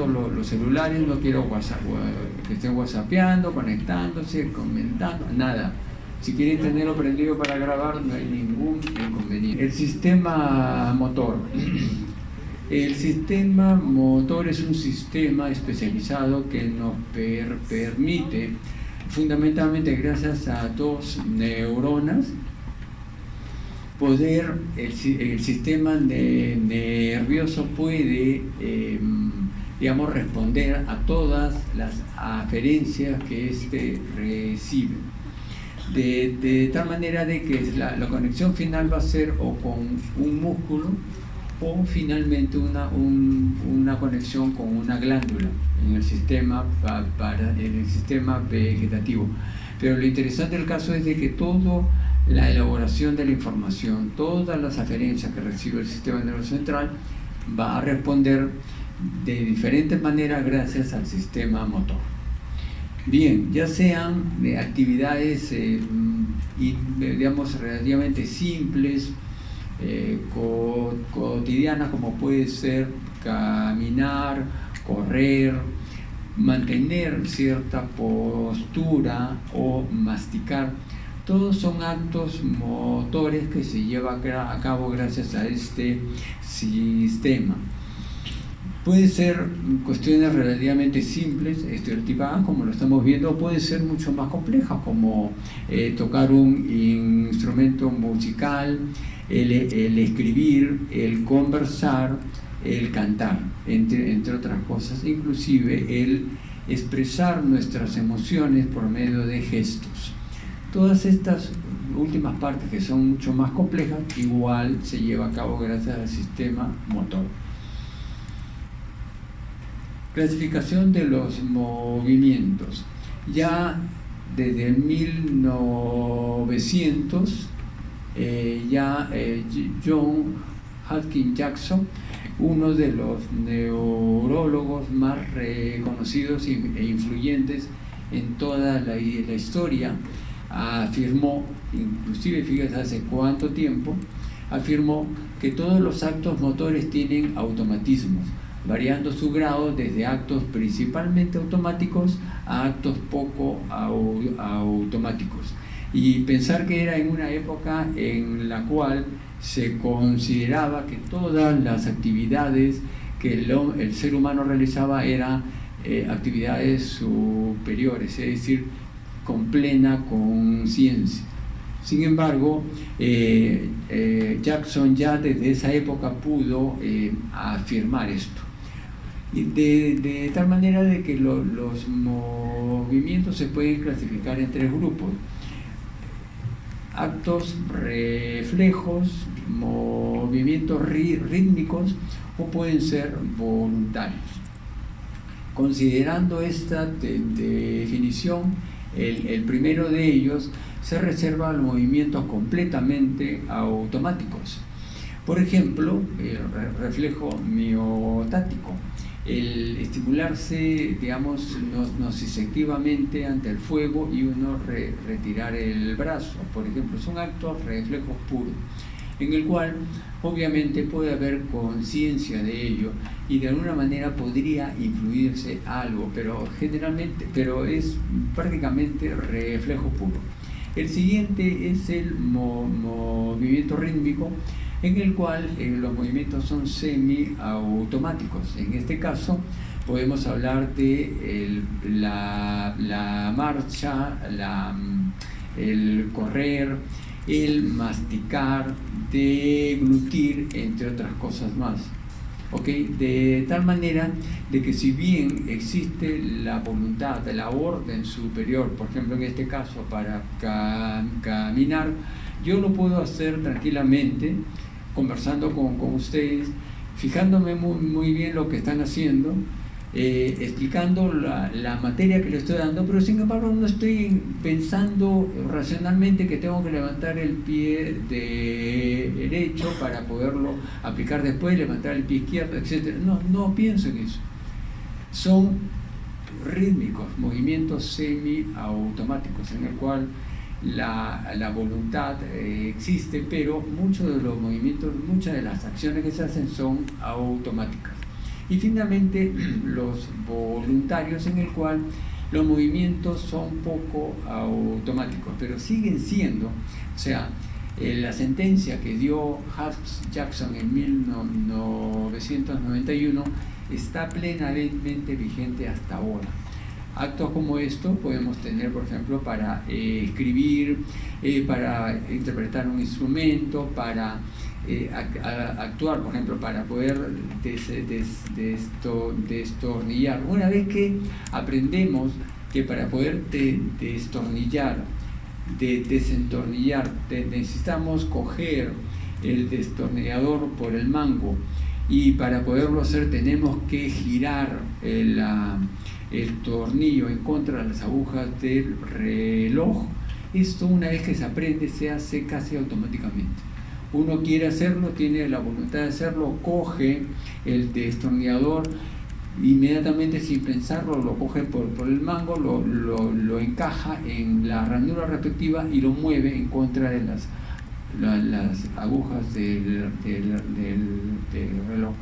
usando los celulares, no quiero WhatsApp, que estén whatsappeando, conectándose, comentando, nada. Si quieren tenerlo prendido para grabar, no hay ningún inconveniente. El sistema motor. El sistema motor es un sistema especializado que nos permite, fundamentalmente gracias a dos neuronas, el sistema nervioso puede, digamos, responder a todas las aferencias que éste recibe. De tal manera de que la conexión final va a ser o con un músculo o finalmente una conexión con una glándula en el sistema vegetativo. Pero lo interesante del caso es de que toda la elaboración de la información, todas las aferencias que recibe el sistema nervioso central va a responder de diferentes maneras gracias al sistema motor. Bien, ya sean actividades digamos relativamente simples, cotidianas, como puede ser caminar, correr, mantener cierta postura o masticar. Todos son actos motores que se llevan a cabo gracias a este sistema. Puede ser cuestiones relativamente simples, estereotipadas, como lo estamos viendo, o puede ser mucho más complejas, como tocar un instrumento musical, el escribir, el conversar, el cantar, entre otras cosas, inclusive el expresar nuestras emociones por medio de gestos. Todas estas últimas partes, que son mucho más complejas, igual se lleva a cabo gracias al sistema motor. Clasificación de los movimientos. Ya desde el 1900, John Hopkins Jackson, uno de los neurólogos más reconocidos e influyentes en toda la historia, afirmó, inclusive fíjese hace cuánto tiempo, afirmó que todos los actos motores tienen automatismos, variando su grado desde actos principalmente automáticos a actos poco automáticos. Y pensar que era en una época en la cual se consideraba que todas las actividades que el ser humano realizaba eran actividades superiores, es decir, con plena conciencia. Sin embargo, Jackson ya desde esa época pudo afirmar esto. De tal manera de que los movimientos se pueden clasificar en tres grupos: actos reflejos, movimientos rítmicos, o pueden ser voluntarios. Considerando esta definición, el primero de ellos se reserva a los movimientos completamente automáticos. Por ejemplo, el reflejo miotático, el estimularse, digamos, nociceptivamente ante el fuego y uno retirar el brazo, por ejemplo, son actos reflejos puros, en el cual obviamente puede haber conciencia de ello y de alguna manera podría influirse algo, pero es prácticamente reflejo puro. El siguiente es el movimiento rítmico, en el cual los movimientos son semiautomáticos. En este caso podemos hablar de la marcha, el correr, el masticar, deglutir, entre otras cosas más. ¿Okay? De tal manera de que si bien existe la voluntad, la orden superior, por ejemplo en este caso para caminar, yo lo puedo hacer tranquilamente, conversando con ustedes, fijándome muy bien lo que están haciendo, explicando la materia que le estoy dando, pero sin embargo no estoy pensando racionalmente que tengo que levantar el pie derecho para poderlo aplicar después, levantar el pie izquierdo, etc. No pienso en eso. Son rítmicos, movimientos semiautomáticos, en el cual la voluntad existe, pero muchos de los movimientos, muchas de las acciones que se hacen son automáticas. Y finalmente los voluntarios, en el cual los movimientos son poco automáticos, pero siguen siendo, o sea, la sentencia que dio Jackson en 1991 está plenamente vigente hasta ahora. Actos como estos podemos tener, por ejemplo, para escribir, para interpretar un instrumento, para actuar, por ejemplo, para poder destornillar. Una vez que aprendemos que para poder destornillar, desentornillar, necesitamos coger el destornillador por el mango, y para poderlo hacer tenemos que girar el tornillo en contra de las agujas del reloj. Esto, una vez que se aprende, se hace casi automáticamente. Uno quiere hacerlo, tiene la voluntad de hacerlo, coge el destornillador, inmediatamente sin pensarlo lo coge por el mango, lo encaja en la ranura respectiva y lo mueve en contra de las agujas del reloj.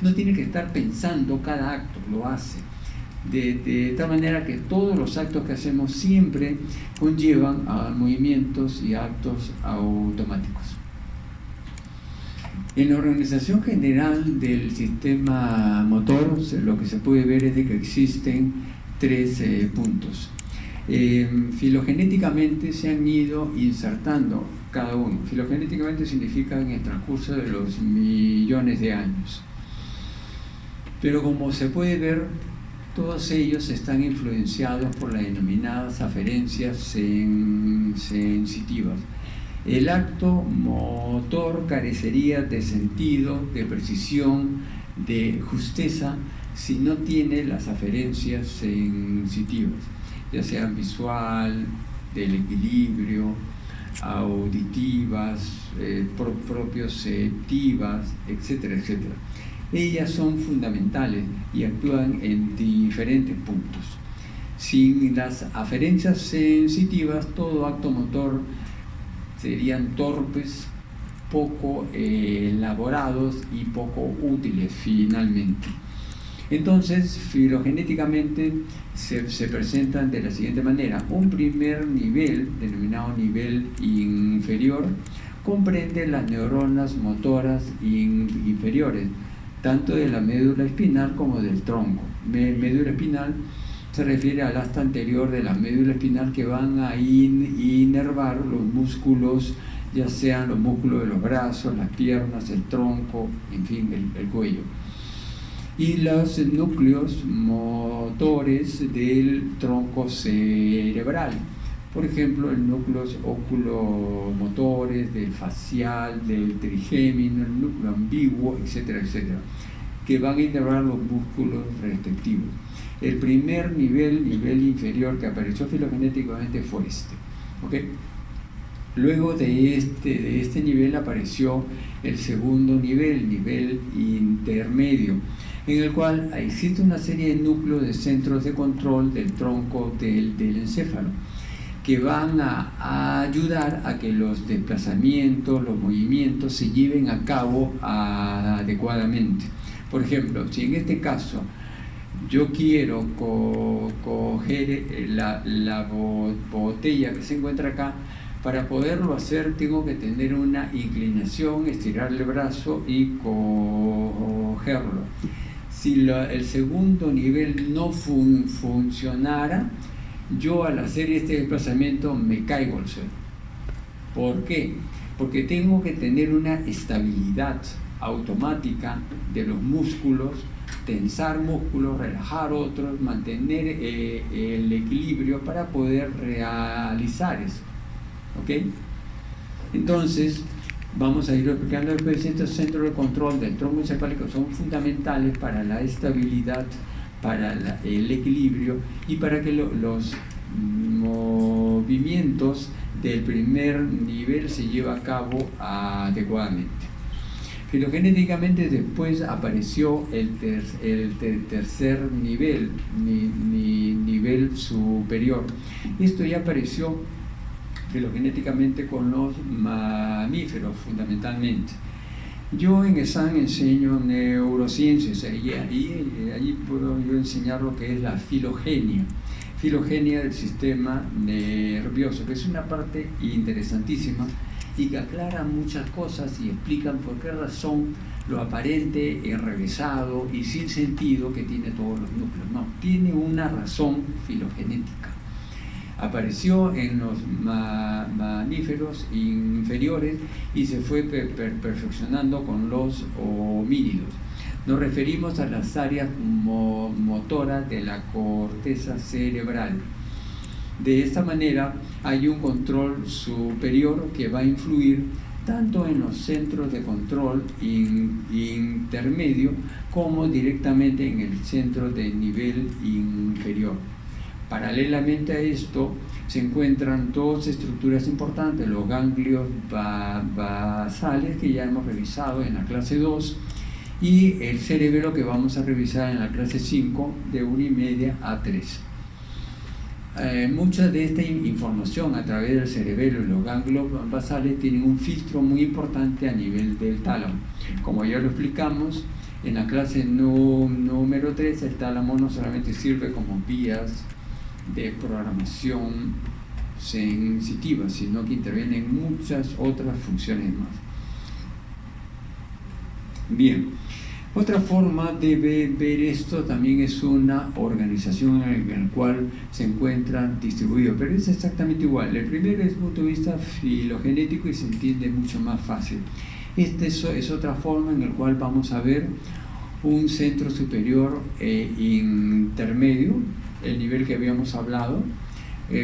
No tiene que estar pensando cada acto, lo hace. De tal manera que todos los actos que hacemos siempre conllevan a movimientos y actos automáticos. En la organización general del sistema motor, lo que se puede ver es de que existen 3 puntos. Filogenéticamente se han ido insertando cada uno. Filogenéticamente significa en el transcurso de los millones de años. Pero como se puede ver, todos ellos están influenciados por las denominadas aferencias sensitivas. El acto motor carecería de sentido, de precisión, de justeza, si no tiene las aferencias sensitivas, ya sean visual, del equilibrio, auditivas, propioceptivas, etcétera, etcétera. Ellas son fundamentales y actúan en diferentes puntos. Sin las aferencias sensitivas, todo acto motor serían torpes, poco elaborados y poco útiles finalmente. Entonces, filogenéticamente se presentan de la siguiente manera. Un primer nivel, denominado nivel inferior, comprende las neuronas motoras inferiores, tanto de la médula espinal como del tronco. Médula espinal se refiere al asta anterior de la médula espinal, que van a inervar los músculos, ya sean los músculos de los brazos, las piernas, el tronco, en fin, el cuello. Y los núcleos motores del tronco cerebral, por ejemplo, el núcleos oculomotores, del facial, del trigémino, el núcleo ambiguo, etcétera, etcétera, que van a inervar los músculos respectivos. El primer nivel inferior que apareció filogenéticamente fue este. ¿Okay? Luego de este nivel apareció el segundo nivel intermedio, en el cual existe una serie de núcleos de centros de control del tronco del encéfalo, que van a ayudar a que los desplazamientos, los movimientos se lleven a cabo adecuadamente. Por ejemplo, si en este caso yo quiero coger la botella que se encuentra acá, para poderlo hacer tengo que tener una inclinación, estirar el brazo y cogerlo. Si el segundo nivel no funcionara, yo al hacer este desplazamiento me caigo al suelo. ¿Por qué? Porque tengo que tener una estabilidad automática de los músculos, tensar músculos, relajar otros, mantener el equilibrio para poder realizar eso. ¿Ok? Entonces, vamos a ir explicando después. Estos centros de control del tronco encefálico son fundamentales para la estabilidad, para el equilibrio y para que los movimientos del primer nivel se lleven a cabo adecuadamente. Filogenéticamente después apareció el tercer nivel, nivel superior. Esto ya apareció filogenéticamente con los mamíferos fundamentalmente. Yo en ESAN enseño neurociencias y allí puedo yo enseñar lo que es la filogenia del sistema nervioso, que es una parte interesantísima y que aclara muchas cosas y explican por qué razón lo aparente, enrevesado y sin sentido que tiene todos los núcleos. No, tiene una razón filogenética. Apareció en los mamíferos inferiores y se fue perfeccionando con los homínidos. Nos referimos a las áreas motoras de la corteza cerebral. De esta manera hay un control superior que va a influir tanto en los centros de control intermedio como directamente en el centro de nivel inferior. Paralelamente a esto se encuentran dos estructuras importantes, los ganglios basales, que ya hemos revisado en la clase 2, y el cerebelo, que vamos a revisar en la clase 5 de 1:30 a 3. Mucha de esta información a través del cerebelo y los ganglios basales tienen un filtro muy importante a nivel del tálamo. Como ya lo explicamos en la clase número 3, el tálamo no solamente sirve como vías de programación sensitiva, sino que interviene en muchas otras funciones más. Bien, otra forma de ver esto también es una organización en la cual se encuentran distribuidos, pero es exactamente igual. El primero es desde el punto de vista filogenético y se entiende mucho más fácil. Es otra forma en la cual vamos a ver un centro superior e intermedio, el nivel que habíamos hablado,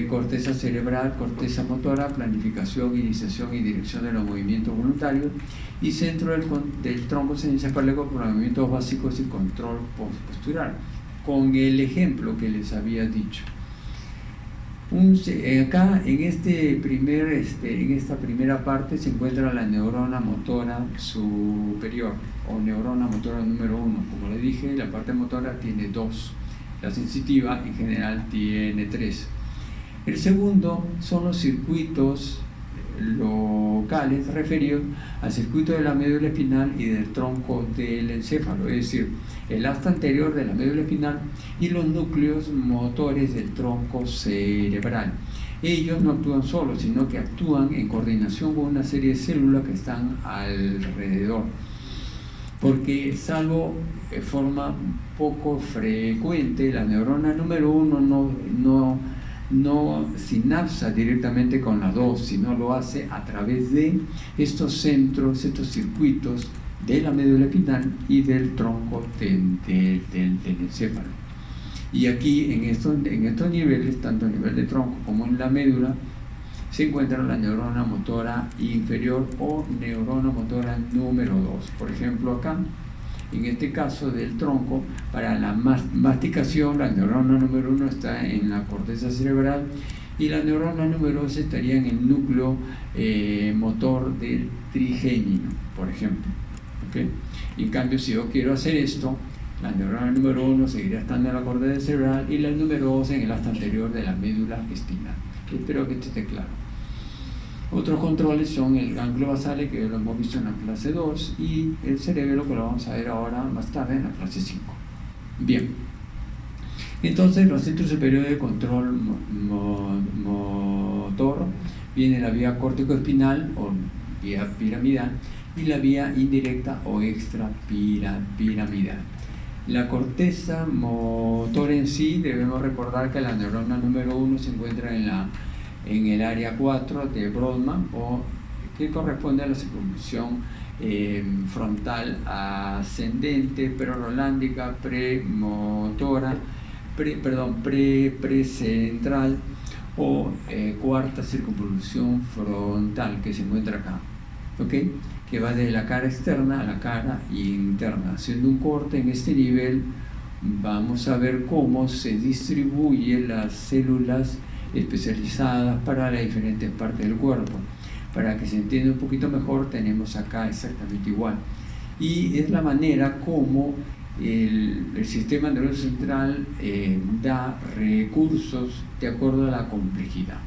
corteza cerebral, corteza motora, planificación, iniciación y dirección de los movimientos voluntarios, y centro del tronco encefálico con los movimientos básicos y control postural, con el ejemplo que les había dicho. Acá en esta primera parte se encuentra la neurona motora superior o neurona motora número 1. Como le dije, la parte motora tiene 2. La sensitiva en general tiene 3. El segundo son los circuitos locales referidos al circuito de la médula espinal y del tronco del encéfalo, es decir, el asta anterior de la médula espinal y los núcleos motores del tronco cerebral. Ellos no actúan solos, sino que actúan en coordinación con una serie de células que están alrededor, porque salvo de forma poco frecuente, la neurona número 1 no sinapsa directamente con la 2, sino lo hace a través de estos centros, estos circuitos de la médula espinal y del tronco del encéfalo. Y aquí en estos niveles, tanto a nivel de tronco como en la médula, se encuentra la neurona motora inferior o neurona motora número 2. Por ejemplo, acá, en este caso del tronco, para la masticación, la neurona número 1 está en la corteza cerebral y la neurona número 2 estaría en el núcleo motor del trigémino, por ejemplo. ¿Okay? En cambio, si yo quiero hacer esto, la neurona número 1 seguirá estando en la corteza cerebral y la número 2 en el asta anterior de la médula espinal. Espero que esto esté claro. Otros controles son el ganglio basal, que lo hemos visto en la clase 2, y el cerebelo, que lo vamos a ver ahora más tarde en la clase 5. Bien, entonces los centros superiores de control motor viene la vía córtico-espinal o vía piramidal y la vía indirecta o extrapiramidal. La corteza motora en sí, debemos recordar que la neurona número 1 se encuentra en el área 4 de Brodmann, o que corresponde a la circunvolución frontal ascendente, prerolándica, premotora, precentral o cuarta circunvolución frontal, que se encuentra acá, ¿okay? Que va de la cara externa a la cara interna. Haciendo un corte en este nivel, vamos a ver cómo se distribuyen las células especializadas para las diferentes partes del cuerpo. Para que se entienda un poquito mejor, tenemos acá exactamente igual. Y es la manera como el sistema nervioso central da recursos de acuerdo a la complejidad.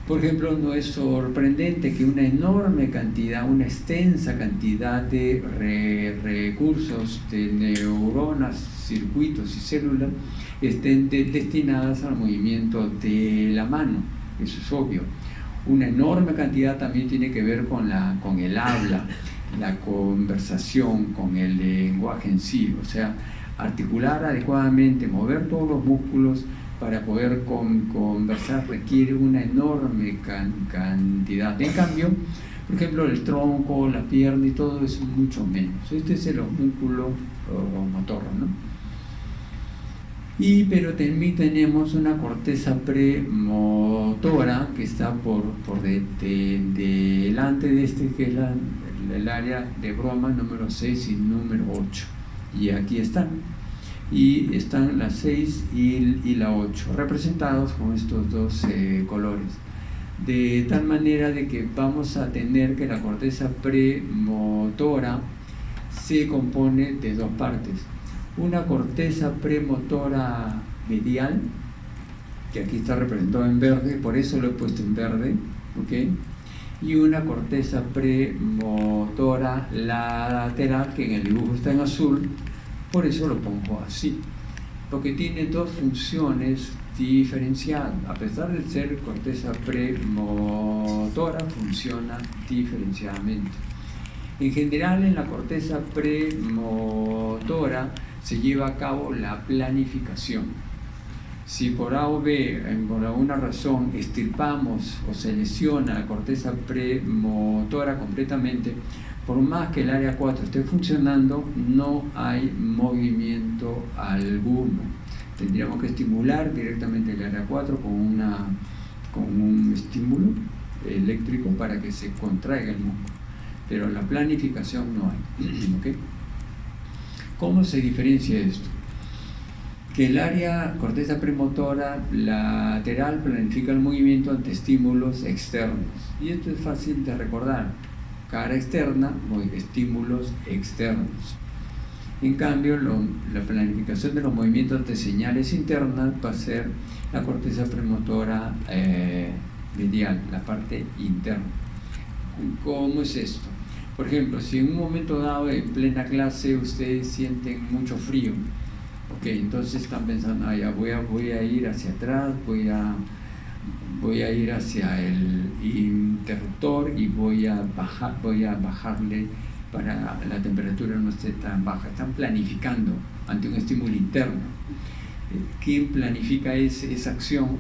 Por ejemplo, no es sorprendente que una enorme cantidad, una extensa cantidad de recursos de neuronas, circuitos y células estén destinadas al movimiento de la mano. Eso es obvio. Una enorme cantidad también tiene que ver con el habla, la conversación, con el lenguaje en sí. O sea, articular adecuadamente, mover todos los músculos para poder conversar requiere una enorme cantidad. En cambio, por ejemplo, el tronco, la pierna y todo eso mucho menos. Este es el músculo motor, ¿no? Pero también tenemos una corteza premotora que está por delante de este, que es el área de Broma número 6 y número 8. Y aquí están. Y están la 6 y la 8, representados con estos dos colores. De tal manera de que vamos a tener que la corteza premotora se compone de dos partes. Una corteza premotora medial, que aquí está representado en verde, por eso lo he puesto en verde, ¿ok? Y una corteza premotora lateral, que en el dibujo está en azul, por eso lo pongo así, porque tiene dos funciones diferenciadas. A pesar de ser corteza premotora, funciona diferenciadamente. En general, en la corteza premotora se lleva a cabo la planificación. Si por A o B, por alguna razón, extirpamos o se lesiona la corteza premotora completamente, por más que el área 4 esté funcionando, no hay movimiento alguno. Tendríamos que estimular directamente el área 4 con un estímulo eléctrico para que se contraiga el músculo. Pero la planificación no hay. ¿Okay? ¿Cómo se diferencia esto? Que el área corteza premotora lateral planifica el movimiento ante estímulos externos. Y esto es fácil de recordar. Cara externa, estímulos externos. En cambio, la planificación de los movimientos ante señales internas va a ser la corteza premotora medial, la parte interna. ¿Cómo es esto? Por ejemplo, si en un momento dado, en plena clase, ustedes sienten mucho frío, ok, entonces están pensando, voy a ir hacia atrás, voy a ir hacia el interruptor y voy a bajarle para la temperatura no esté tan baja. Están planificando ante un estímulo interno. ¿Quién planifica esa acción?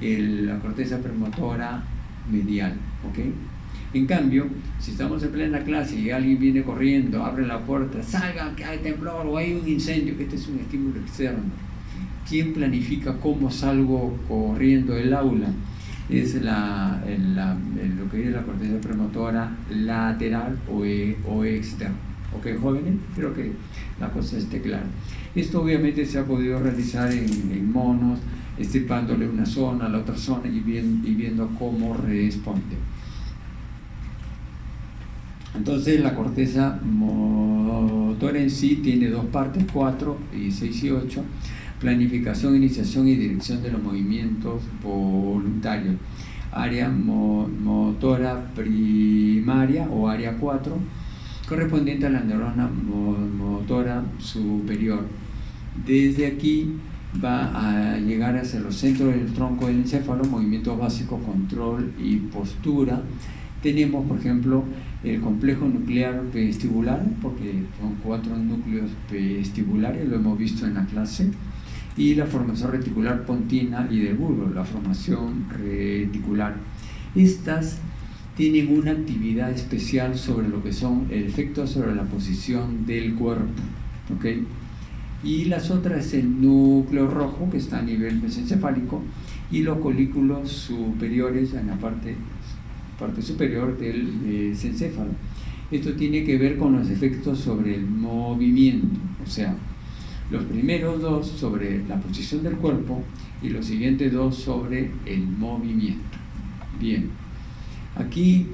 La corteza premotora medial, ¿ok? En cambio, si estamos en plena clase y alguien viene corriendo, abre la puerta, salgan que hay temblor o hay un incendio, este es un estímulo externo. ¿Quién planifica cómo salgo corriendo del aula? Es lo que es la corteza premotora lateral o externa. ¿Ok, jóvenes? Creo que la cosa esté clara. Esto obviamente se ha podido realizar en monos, estirpándole una zona a la otra zona y viendo cómo responde. Entonces la corteza motora en sí tiene dos partes, 4 y 6 y 8. Planificación, iniciación y dirección de los movimientos voluntarios. Área motora primaria o área 4, correspondiente a la neurona motora superior. Desde aquí va a llegar hacia los centros del tronco del encéfalo, movimientos básicos, control y postura. Tenemos, por ejemplo, el complejo nuclear vestibular, porque son 4 núcleos vestibulares, lo hemos visto en la clase, y la formación reticular pontina y del bulbo, la formación reticular. Estas tienen una actividad especial sobre lo que son el efecto sobre la posición del cuerpo, ¿ok? Y las otras es el núcleo rojo, que está a nivel mesencefálico, y los colículos superiores en la parte superior del mesencéfalo. Esto tiene que ver con los efectos sobre el movimiento, o sea, los primeros 2 sobre la posición del cuerpo y los siguientes 2 sobre el movimiento. Bien, aquí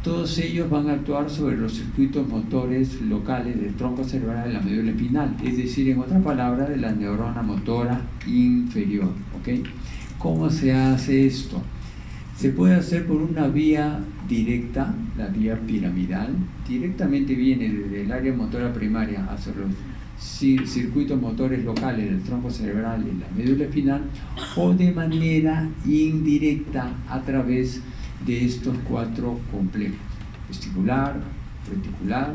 todos ellos van a actuar sobre los circuitos motores locales del tronco cerebral de la médula espinal, es decir, en otras palabras, de la neurona motora inferior. ¿Ok? ¿Cómo se hace esto? Se puede hacer por una vía directa, la vía piramidal, directamente viene desde el área motora primaria hacia los circuitos motores locales del tronco cerebral y la médula espinal, o de manera indirecta a través de estos 4 complejos: vestibular, reticular,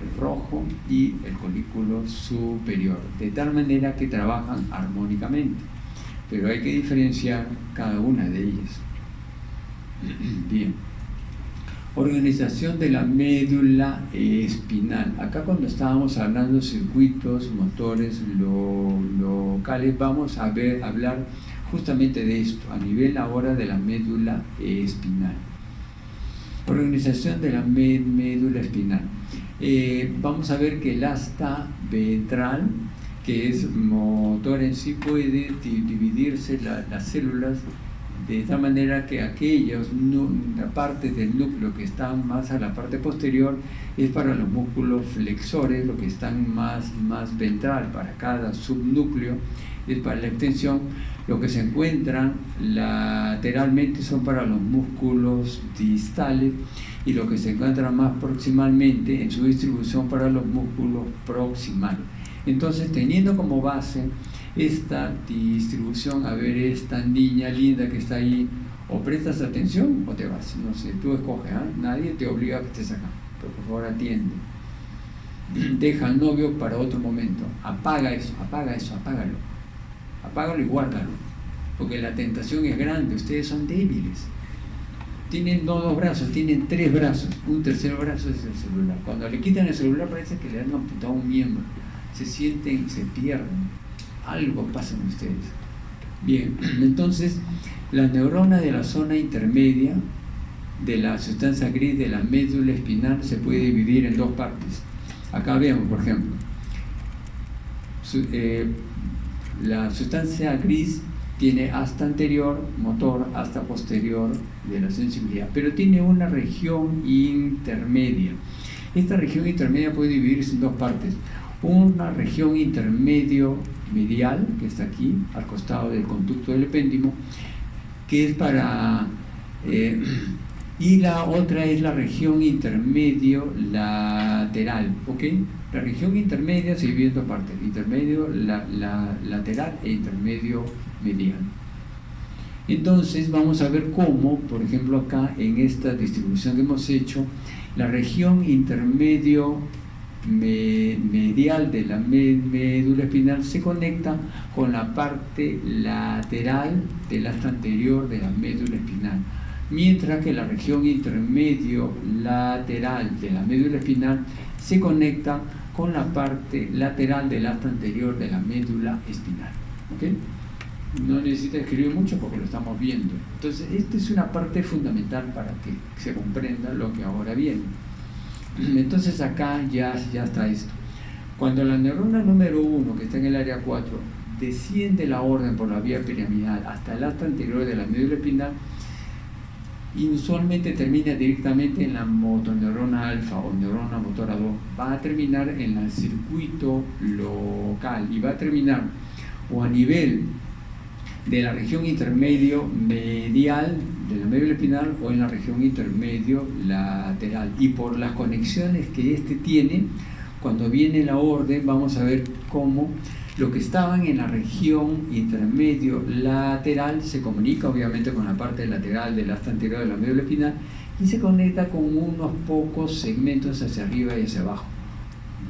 el rojo y el colículo superior, de tal manera que trabajan armónicamente, pero hay que diferenciar cada una de ellas. Bien. Organización de la médula espinal. Acá, cuando estábamos hablando de circuitos motores locales, vamos a hablar justamente de esto, a nivel ahora de la médula espinal. Organización de la médula espinal. Vamos a ver que el asta ventral, que es motor en sí, puede dividirse las células de tal manera que aquellas partes del núcleo que están más a la parte posterior es para los músculos flexores, lo que están más ventral para cada subnúcleo es para la extensión. Lo que se encuentran lateralmente son para los músculos distales, y lo que se encuentra más proximalmente en su distribución para los músculos proximales. Entonces, teniendo como base esta distribución, a ver, esta niña linda que está ahí, o prestas atención o te vas, no sé, tú escoges, ¿eh? Nadie te obliga a que estés acá, pero por favor atiende. Deja al novio para otro momento, apaga eso, apágalo y guárdalo, porque la tentación es grande. Ustedes son débiles, tienen no 2 brazos, tienen 3 brazos, un tercer brazo es el celular. Cuando le quitan el celular parece que le han amputado un miembro, se sienten, se pierden, algo pasa en ustedes. Bien, entonces la neurona de la zona intermedia de la sustancia gris de la médula espinal se puede dividir en 2 partes. Acá vemos, por ejemplo, la sustancia gris tiene asta anterior, motor, asta posterior de la sensibilidad, pero tiene una región intermedia. Esta región intermedia puede dividirse en 2 partes. Una región intermedio medial, que está aquí, al costado del conducto del epéndimo, que es para... y la otra es la región intermedio lateral, ¿ok? La región intermedia se divide en 2 partes: intermedio lateral e intermedio medial. Entonces vamos a ver cómo, por ejemplo, acá en esta distribución que hemos hecho, la región intermedio medial de la médula espinal se conecta con la parte lateral del asta anterior de la médula espinal, mientras que la región intermedio lateral de la médula espinal se conecta con la parte lateral del asta anterior de la médula espinal. ¿Okay? No necesita escribir mucho porque lo estamos viendo. Entonces, esta es una parte fundamental para que se comprenda lo que ahora viene. Entonces, acá ya está esto. Cuando la neurona número 1, que está en el área 4, desciende la orden por la vía piramidal hasta el asta anterior de la médula espinal, inusualmente termina directamente en la motoneurona alfa o neurona motora 2. Va a terminar en el circuito local y va a terminar o a nivel de la región intermedio medial de la médula espinal o en la región intermedio lateral. Y por las conexiones que este tiene, cuando viene la orden, vamos a ver cómo lo que estaban en la región intermedio lateral se comunica obviamente con la parte lateral del asta anterior de la médula espinal y se conecta con unos pocos segmentos hacia arriba y hacia abajo.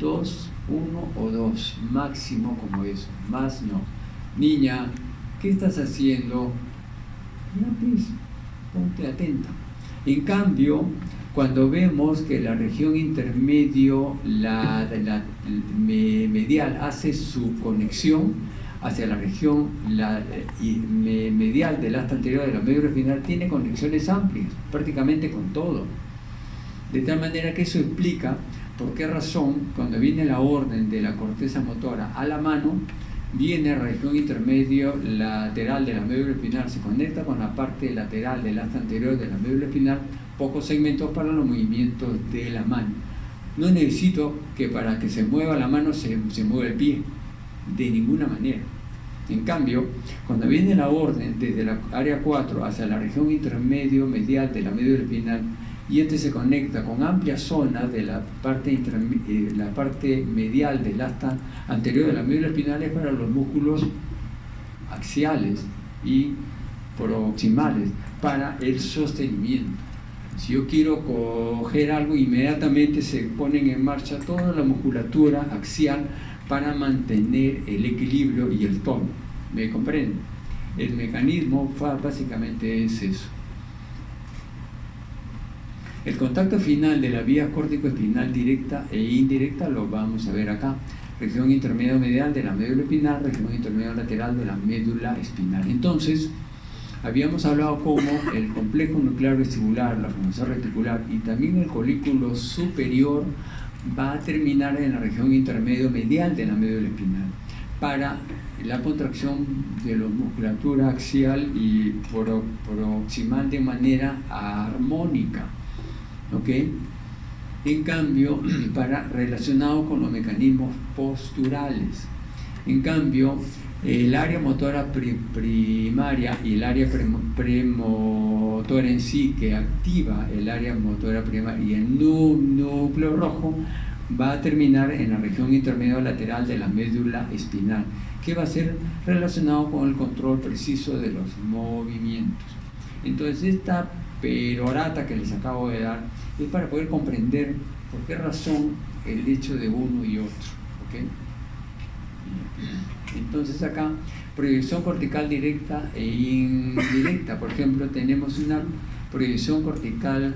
2, 1 o 2, máximo como eso, más no. Niña, ¿qué estás haciendo? Ya pues, ponte atenta. En cambio, cuando vemos que la región intermedio medial hace su conexión hacia la región medial del asta anterior de la médula espinal, tiene conexiones amplias, prácticamente con todo. De tal manera que eso explica por qué razón, cuando viene la orden de la corteza motora a la mano, viene la región intermedio lateral de la médula espinal, se conecta con la parte lateral del asta anterior de la médula espinal, pocos segmentos para los movimientos de la mano. No necesito que para que se mueva la mano se mueva el pie, de ninguna manera. En cambio, cuando viene la orden desde la área 4 hacia la región intermedio medial de la médula espinal, y este se conecta con amplias zonas de la parte medial del asta anterior de la médula espinal, es para los músculos axiales y proximales, para el sostenimiento. Si yo quiero coger algo, inmediatamente se ponen en marcha toda la musculatura axial para mantener el equilibrio y el tono. ¿Me comprenden? El mecanismo básicamente es eso. El contacto final de la vía córtico-espinal directa e indirecta lo vamos a ver acá. Región intermedio medial de la médula espinal, región intermedio lateral de la médula espinal. Entonces, habíamos hablado cómo el complejo nuclear vestibular, la formación reticular y también el colículo superior va a terminar en la región intermedio medial de la médula espinal para la contracción de la musculatura axial y proximal de manera armónica. ¿Ok? En cambio, relacionado con los mecanismos posturales. En cambio, el área motora primaria y el área premotora en sí, que activa el área motora primaria y el núcleo rojo, va a terminar en la región intermedio lateral de la médula espinal, que va a ser relacionado con el control preciso de los movimientos. Entonces, esta perorata que les acabo de dar es para poder comprender por qué razón el hecho de uno y otro. ¿Okay? Entonces acá, proyección cortical directa e indirecta. Por ejemplo, tenemos una proyección cortical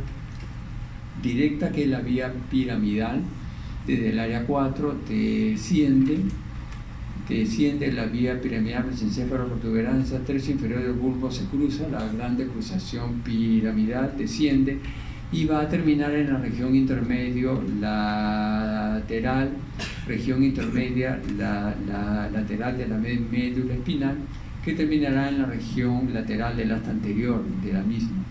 directa, que es la vía piramidal. Desde el área 4 desciende la vía piramidal, mesencéfalo, protuberancia, tercio inferior del bulbo, se cruza, la grande cruzación piramidal, desciende y va a terminar en la región intermedio lateral, región intermedia lateral de la médula espinal, que terminará en la región lateral del asta anterior de la misma.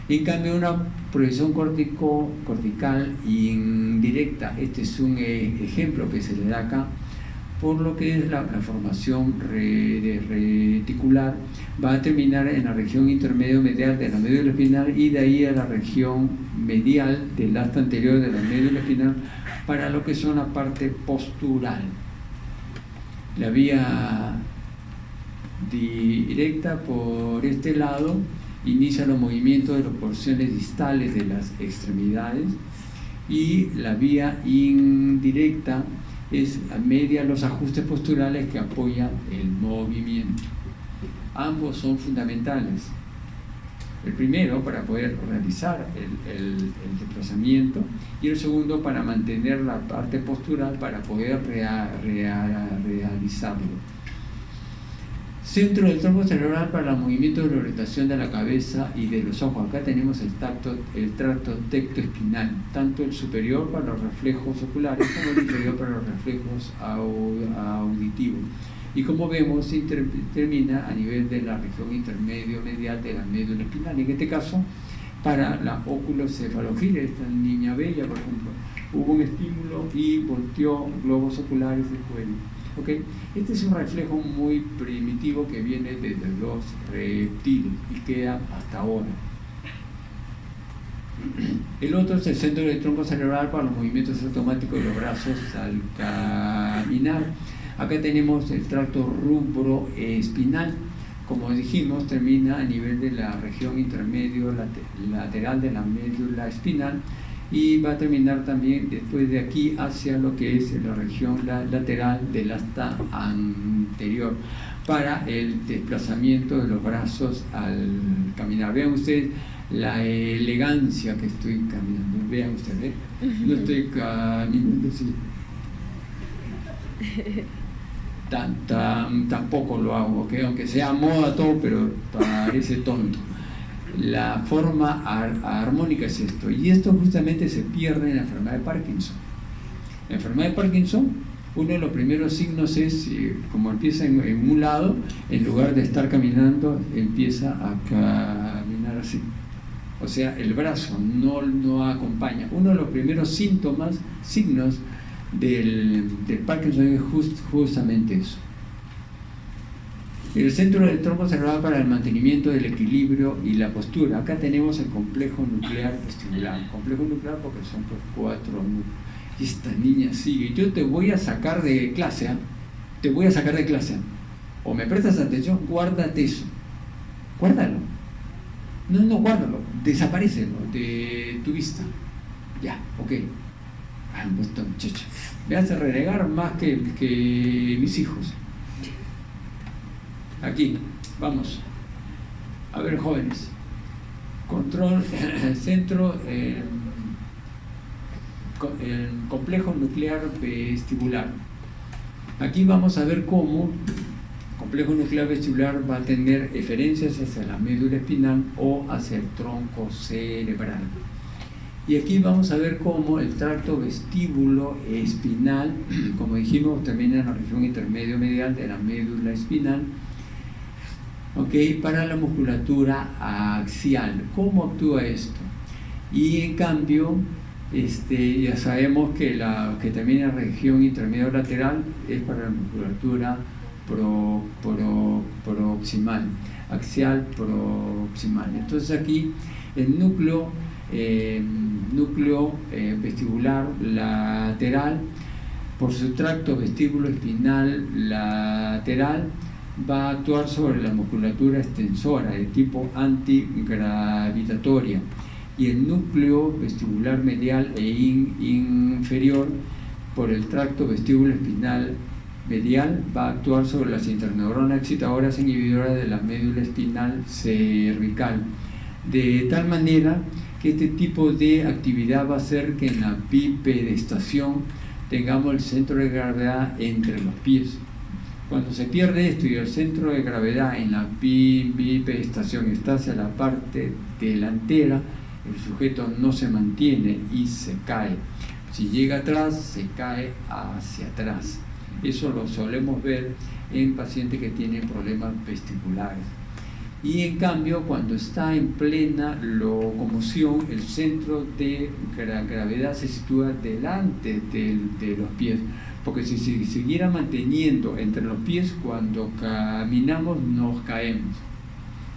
En cambio, una proyección cortical indirecta, este es un ejemplo que se le da acá, por lo que es la formación reticular, va a terminar en la región intermedio medial de la médula espinal y de ahí a la región medial del asta anterior de la médula espinal para lo que son la parte postural. La vía directa por este lado inicia los movimientos de las porciones distales de las extremidades, y la vía indirecta media los ajustes posturales que apoyan el movimiento. Ambos son fundamentales. El primero para poder realizar el desplazamiento, y el segundo para mantener la parte postural para poder realizarlo. Centro del tronco cerebral para el movimiento de la orientación de la cabeza y de los ojos. Acá tenemos el tracto tectoespinal, tanto el superior para los reflejos oculares como el inferior para los reflejos auditivos. Y como vemos, se termina a nivel de la región intermedio medial de la médula espinal. En este caso, para la oculocefalogiria, esta niña bella, por ejemplo, hubo un estímulo y volteó globos oculares del cuello. ¿Okay? Este es un reflejo muy primitivo que viene desde los reptiles y queda hasta ahora. El otro es el centro del tronco cerebral para los movimientos automáticos de los brazos al caminar. Acá tenemos el tracto rubroespinal. Como dijimos, termina a nivel de la región intermedio lateral de la médula espinal y va a terminar también después de aquí hacia lo que es la región lateral del asta anterior para el desplazamiento de los brazos al caminar. Vean ustedes la elegancia que estoy caminando. Vean ustedes, no estoy caminando así. Tampoco lo hago, ¿okay? Aunque sea moda todo, pero parece tonto. La forma armónica es esto, y esto justamente se pierde en la enfermedad de Parkinson. La enfermedad de Parkinson, uno de los primeros signos es, como empieza en un lado, en lugar de estar caminando, empieza a caminar así. O sea, el brazo no acompaña. Uno de los primeros signos del Parkinson es justamente eso. El centro del tronco cerebral para el mantenimiento del equilibrio y la postura. Acá tenemos el complejo nuclear vestibular. Complejo nuclear porque son pues 4 núcleos. Y esta niña sigue. Yo te voy a sacar de clase, ¿eh? Te voy a sacar de clase. O me prestas atención, guárdate eso. Guárdalo. No, guárdalo. Desaparécelo de tu vista. Ya, ok. Ah, esta muchacha me hace renegar más que mis hijos. Aquí, vamos. A ver, jóvenes. Control, centro, el complejo nuclear vestibular. Aquí vamos a ver cómo el complejo nuclear vestibular va a tener eferencias hacia la médula espinal o hacia el tronco cerebral. Y aquí vamos a ver cómo el tracto vestíbulo espinal, como dijimos, también en la región intermedio medial de la médula espinal, para la musculatura axial. ¿Cómo actúa esto? Y en cambio, ya sabemos que también la región intermedio lateral es para la musculatura proximal, axial proximal. Entonces aquí el núcleo vestibular lateral, por su tracto vestíbulo espinal lateral, va a actuar sobre la musculatura extensora de tipo antigravitatoria, y el núcleo vestibular medial e inferior, por el tracto vestíbulo espinal medial, va a actuar sobre las interneuronas excitadoras inhibidoras de la médula espinal cervical, de tal manera que este tipo de actividad va a hacer que en la bipedestación tengamos el centro de gravedad entre los pies. Cuando se pierde esto y el centro de gravedad en la bipedestación está hacia la parte delantera, el sujeto no se mantiene y se cae. Si llega atrás, se cae hacia atrás. Eso lo solemos ver en pacientes que tienen problemas vestibulares. Y en cambio, cuando está en plena locomoción, el centro de gravedad se sitúa delante de los pies. Porque si se siguiera manteniendo entre los pies, cuando caminamos nos caemos.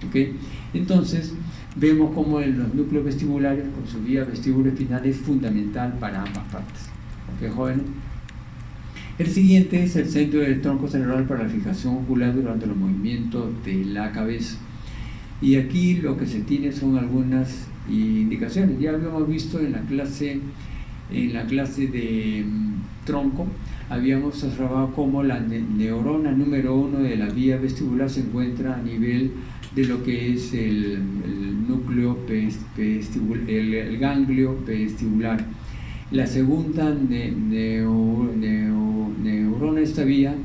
¿Okay? Entonces, vemos cómo en los núcleos vestibulares, con su vía vestíbulo-espinal, es fundamental para ambas partes. ¿Ok, jóvenes? El siguiente es el centro del tronco cerebral para la fijación ocular durante los movimientos de la cabeza. Y aquí lo que se tiene son algunas indicaciones. Ya habíamos visto en la clase de tronco, habíamos observado cómo la neurona número 1 de la vía vestibular se encuentra a nivel de lo que es el núcleo el ganglio vestibular. La segunda neurona de esta vía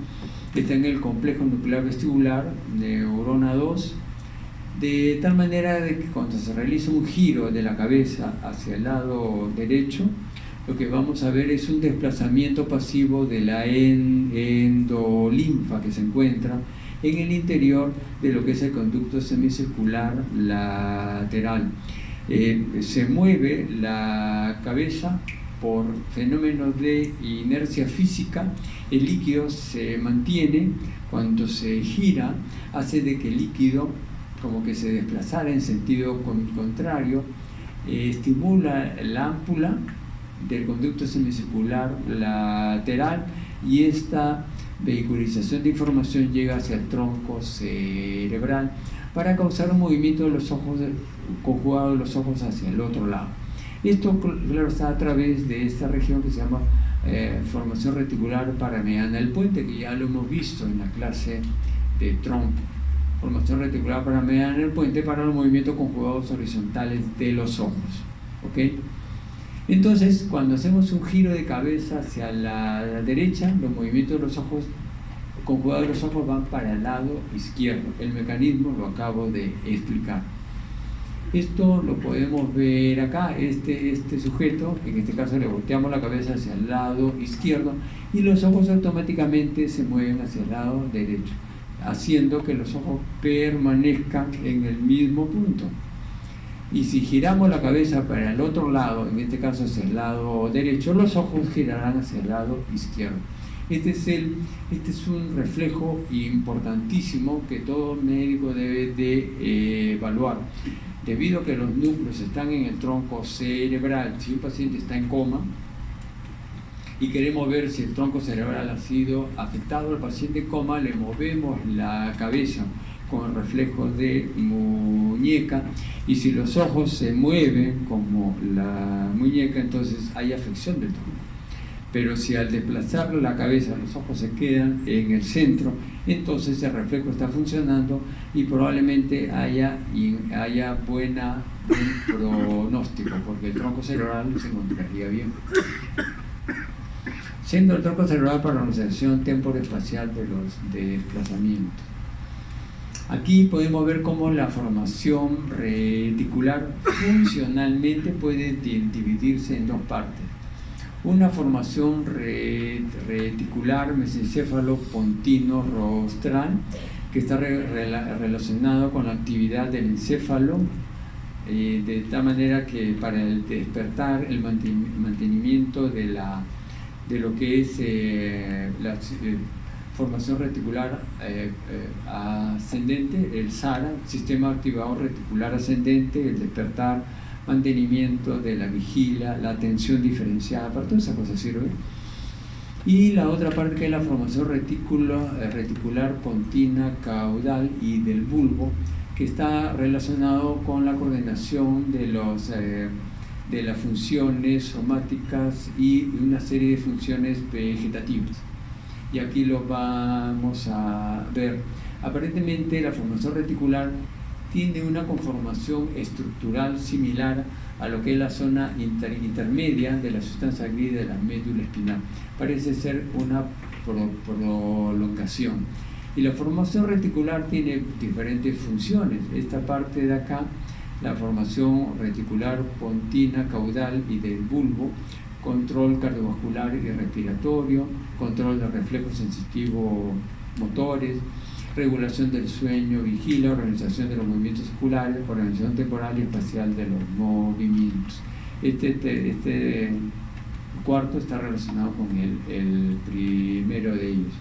está en el complejo nuclear vestibular, neurona 2, de tal manera de que cuando se realiza un giro de la cabeza hacia el lado derecho, lo que vamos a ver es un desplazamiento pasivo de la endolinfa que se encuentra en el interior de lo que es el conducto semicircular lateral. Se mueve la cabeza por fenómenos de inercia física, el líquido se mantiene, cuando se gira hace de que el líquido como que se desplazara en sentido contrario, estimula la ámpula del conducto semicircular lateral, y esta vehiculización de información llega hacia el tronco cerebral para causar un movimiento de los ojos, conjugado de los ojos hacia el otro lado. Esto, claro, está a través de esta región que se llama formación reticular paramediana del puente, que ya lo hemos visto en la clase de tronco. Formación reticular paramediana del puente para los movimientos conjugados horizontales de los ojos. ¿Ok? Entonces, cuando hacemos un giro de cabeza hacia la derecha, los movimientos de los ojos, conjugados de los ojos, van para el lado izquierdo. El mecanismo lo acabo de explicar. Esto lo podemos ver acá. Este sujeto, en este caso le volteamos la cabeza hacia el lado izquierdo y los ojos automáticamente se mueven hacia el lado derecho, haciendo que los ojos permanezcan en el mismo punto. Y si giramos la cabeza para el otro lado, en este caso hacia el lado derecho, los ojos girarán hacia el lado izquierdo. Este es un reflejo importantísimo que todo médico debe de evaluar. Debido a que los núcleos están en el tronco cerebral, si un paciente está en coma y queremos ver si el tronco cerebral ha sido afectado al paciente en coma, le movemos la cabeza con el reflejo de muñeca, y si los ojos se mueven como la muñeca, entonces hay afección del tronco. Pero si al desplazar la cabeza los ojos se quedan en el centro, entonces el reflejo está funcionando y probablemente haya buen pronóstico, porque el tronco cerebral se encontraría bien. Siendo el tronco cerebral para la organización temporoespacial de los desplazamientos. Aquí podemos ver cómo la formación reticular funcionalmente puede dividirse en dos partes. Una formación reticular mesencéfalo-pontino-rostral, que está relacionado con la actividad del encéfalo, de tal manera que para el despertar, el mantenimiento de lo que es la formación reticular ascendente, el SARA, Sistema Activador Reticular Ascendente, el despertar, mantenimiento de la vigilia, la atención diferenciada, para todas esas cosas sirve. Y la otra parte, que es la formación reticular pontina caudal y del bulbo, que está relacionado con la coordinación de las funciones somáticas y una serie de funciones vegetativas. Y aquí lo vamos a ver. Aparentemente la formación reticular tiene una conformación estructural similar a lo que es la zona intermedia de la sustancia gris de la médula espinal. Parece ser una prolongación. Y la formación reticular tiene diferentes funciones. Esta parte de acá, la formación reticular pontina caudal y del bulbo, control cardiovascular y respiratorio, control de reflejos sensitivos motores, regulación del sueño, vigilia, organización de los movimientos oculares, organización temporal y espacial de los movimientos. Este cuarto está relacionado con el primero de ellos.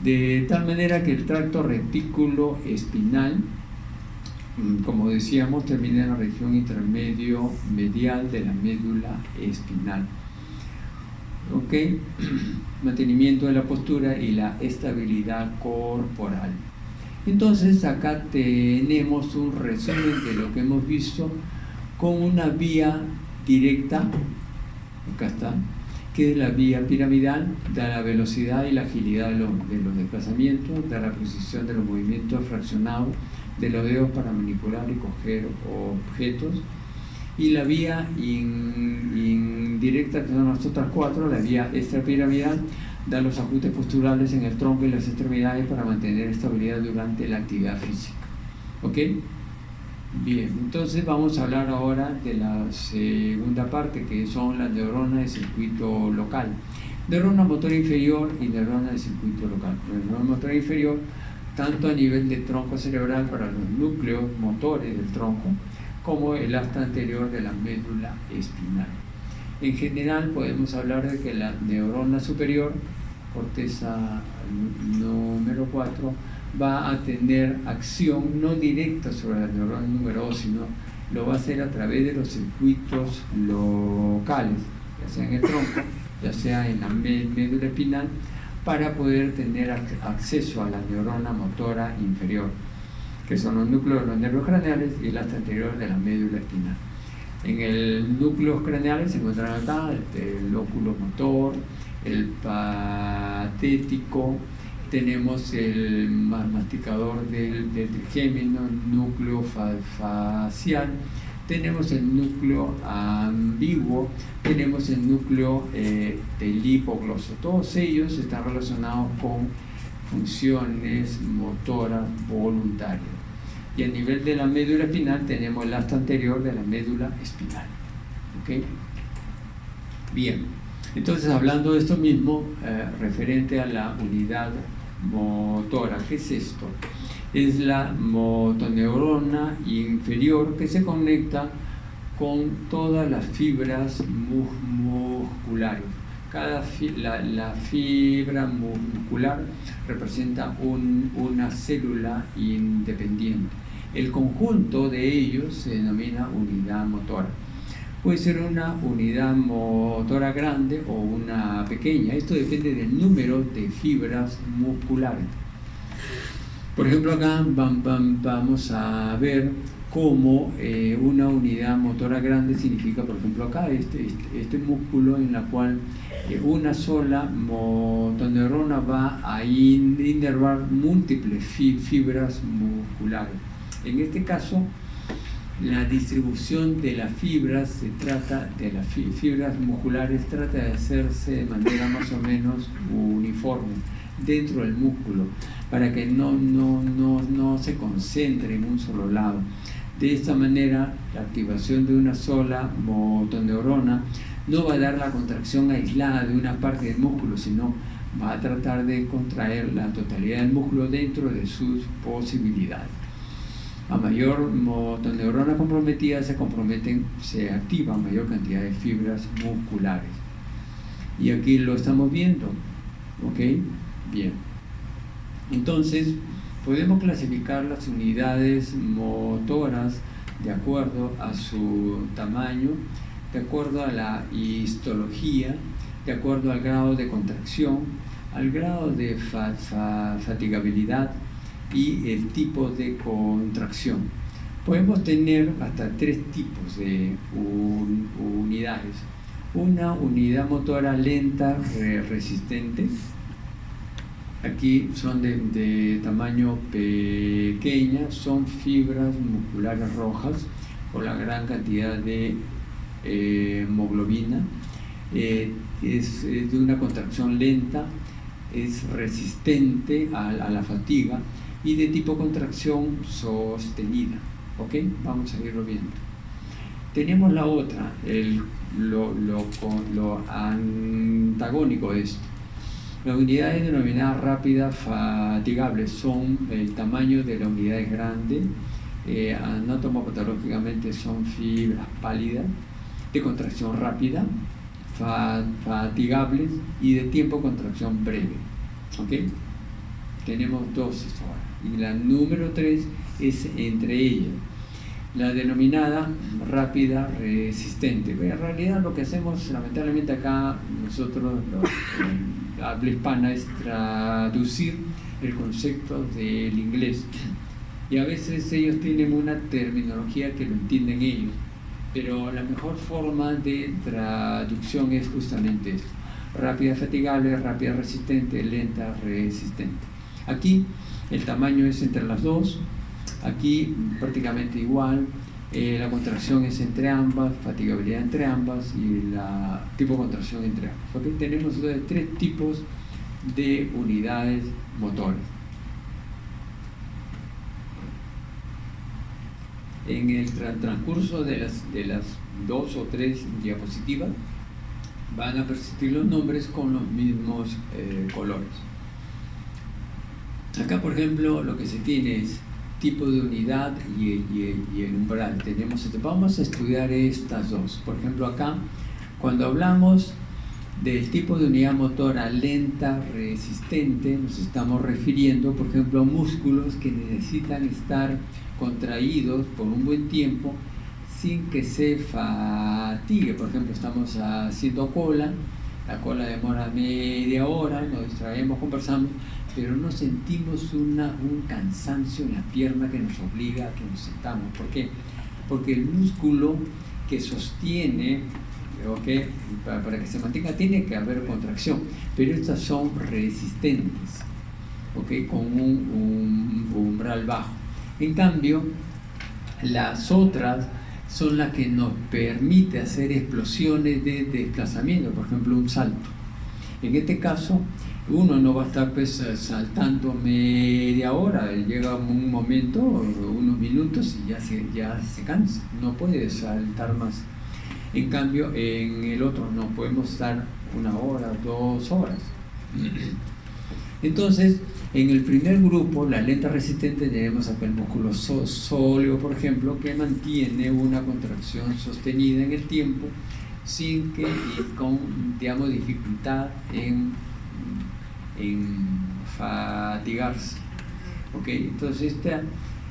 De tal manera que el tracto retículo espinal, como decíamos, termina en la región intermedio medial de la médula espinal. ¿Ok? Mantenimiento de la postura y la estabilidad corporal. Entonces acá tenemos un resumen de lo que hemos visto con una vía directa, acá está, que es la vía piramidal, da la velocidad y la agilidad de los desplazamientos, da la precisión de los movimientos fraccionados de los dedos para manipular y coger objetos. Y la vía indirecta, que son las otras cuatro, la vía extrapiramidal, da los ajustes posturales en el tronco y las extremidades para mantener estabilidad durante la actividad física. ¿Ok? Bien, entonces vamos a hablar ahora de la segunda parte, que son las neuronas de circuito local. Neurona motora inferior y neurona de circuito local. La neurona motora inferior, tanto a nivel de tronco cerebral para los núcleos motores del tronco, como el asta anterior de la médula espinal. En general podemos hablar de que la neurona superior, corteza número 4, va a tener acción no directa sobre la neurona número 2, sino lo va a hacer a través de los circuitos locales, ya sea en el tronco, ya sea en la médula espinal, para poder tener acceso a la neurona motora inferior, que son los núcleos de los nervios craneales y el asta anterior de la médula espinal. En el núcleo craneales se encuentran acá el lóculo motor, el patético, tenemos el masticador del trigémino, núcleo facial, tenemos el núcleo ambiguo, tenemos el núcleo del hipogloso. Todos ellos están relacionados con funciones motoras voluntarias. Y a nivel de la médula espinal tenemos el asta anterior de la médula espinal. ¿Ok? Bien, entonces hablando de esto mismo, referente a la unidad motora, ¿qué es esto? Es la motoneurona inferior, que se conecta con todas las fibras musculares. La fibra muscular representa una célula independiente. El conjunto de ellos se denomina unidad motora. Puede ser una unidad motora grande o una pequeña. Esto depende del número de fibras musculares. Por ejemplo, acá vamos a ver cómo una unidad motora grande significa, por ejemplo, acá este músculo en la cual una sola motoneurona va a inervar múltiples fibras musculares. En este caso, la distribución de las fibras fibras musculares trata de hacerse de manera más o menos uniforme dentro del músculo, para que no se concentre en un solo lado. De esta manera, la activación de una sola motoneurona no va a dar la contracción aislada de una parte del músculo, sino va a tratar de contraer la totalidad del músculo dentro de sus posibilidades. A mayor motoneurona comprometida se activa mayor cantidad de fibras musculares. Y aquí lo estamos viendo. ¿Ok? Bien. Entonces, podemos clasificar las unidades motoras de acuerdo a su tamaño, de acuerdo a la histología, de acuerdo al grado de contracción, al grado de fatigabilidad y el tipo de contracción. Podemos tener hasta 3 tipos de unidades. Una unidad motora lenta resistente. Aquí son de tamaño pequeña, son fibras musculares rojas por la gran cantidad de hemoglobina. Es de una contracción lenta, es resistente a la fatiga y de tipo contracción sostenida. ¿Ok? Vamos a irlo viendo. Tenemos la otra, lo antagónico de esto. Las unidades denominadas rápidas fatigables son el tamaño de la unidad es grande, anatomopatológicamente son fibras pálidas, de contracción rápida, fatigables y de tiempo de contracción breve. ¿Ok? Tenemos 2 ahora. Y la número 3 es entre ellas, la denominada rápida resistente. En realidad lo que hacemos lamentablemente acá nosotros la habla hispana es traducir el concepto del inglés, y a veces ellos tienen una terminología que lo entienden ellos, pero la mejor forma de traducción es justamente esto: rápida fatigable, rápida resistente, lenta resistente. Aquí el tamaño es entre las dos, aquí prácticamente igual. La contracción es entre ambas, fatigabilidad entre ambas y la tipo de contracción entre ambas. ¿Okay? Tenemos entonces 3 tipos de unidades motoras. En el transcurso de las 2 o 3 diapositivas van a persistir los nombres con los mismos colores. Acá, por ejemplo, lo que se tiene es tipo de unidad y el umbral. Vamos a estudiar estas dos. Por ejemplo, acá, cuando hablamos del tipo de unidad motora lenta resistente, nos estamos refiriendo, por ejemplo, a músculos que necesitan estar contraídos por un buen tiempo sin que se fatigue. Por ejemplo, estamos haciendo cola, la cola demora media hora, nos distraemos, conversamos, pero no sentimos un cansancio en la pierna que nos obliga a que nos sentamos. ¿Por qué? Porque el músculo que sostiene, ¿okay?, para que se mantenga, tiene que haber contracción, pero estas son resistentes, ¿okay?, con un umbral bajo. En cambio, las otras son las que nos permite hacer explosiones de desplazamiento, por ejemplo, un salto. En este caso, uno no va a estar saltando media hora, llega un momento, unos minutos, y ya se cansa, no puede saltar más. En cambio, en el otro no podemos estar 1 hora, 2 horas. Entonces, en el primer grupo, la lenta resistente, tenemos acá el músculo sólido, por ejemplo, que mantiene una contracción sostenida en el tiempo sin que y con, digamos, dificultad en fatigarse. ¿Okay? Entonces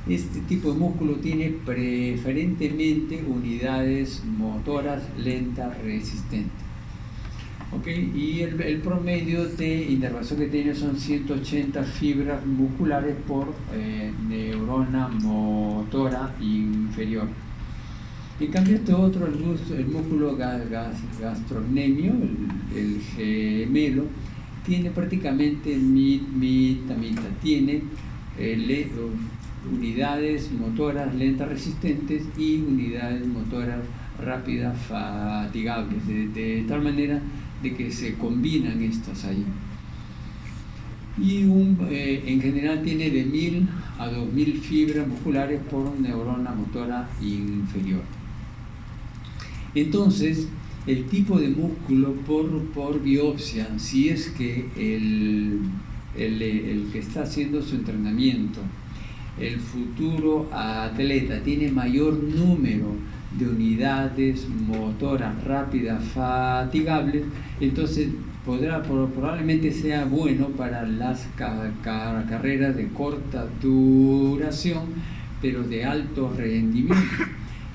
este tipo de músculo tiene preferentemente unidades motoras lentas resistentes. ¿Okay? Y el promedio de inervación que tiene son 180 fibras musculares por neurona motora inferior. En cambio este otro, el músculo gastrocnemio, el gemelo, tiene prácticamente mitad. Tiene unidades motoras lentas resistentes y unidades motoras rápidas fatigables, de tal manera de que se combinan estas ahí. Y en general tiene de 1000 a 2000 fibras musculares por neurona motora inferior. Entonces, el tipo de músculo por biopsia, si es que el que está haciendo su entrenamiento, el futuro atleta, tiene mayor número de unidades motoras rápidas fatigables, entonces probablemente sea bueno para las carreras de corta duración, pero de alto rendimiento.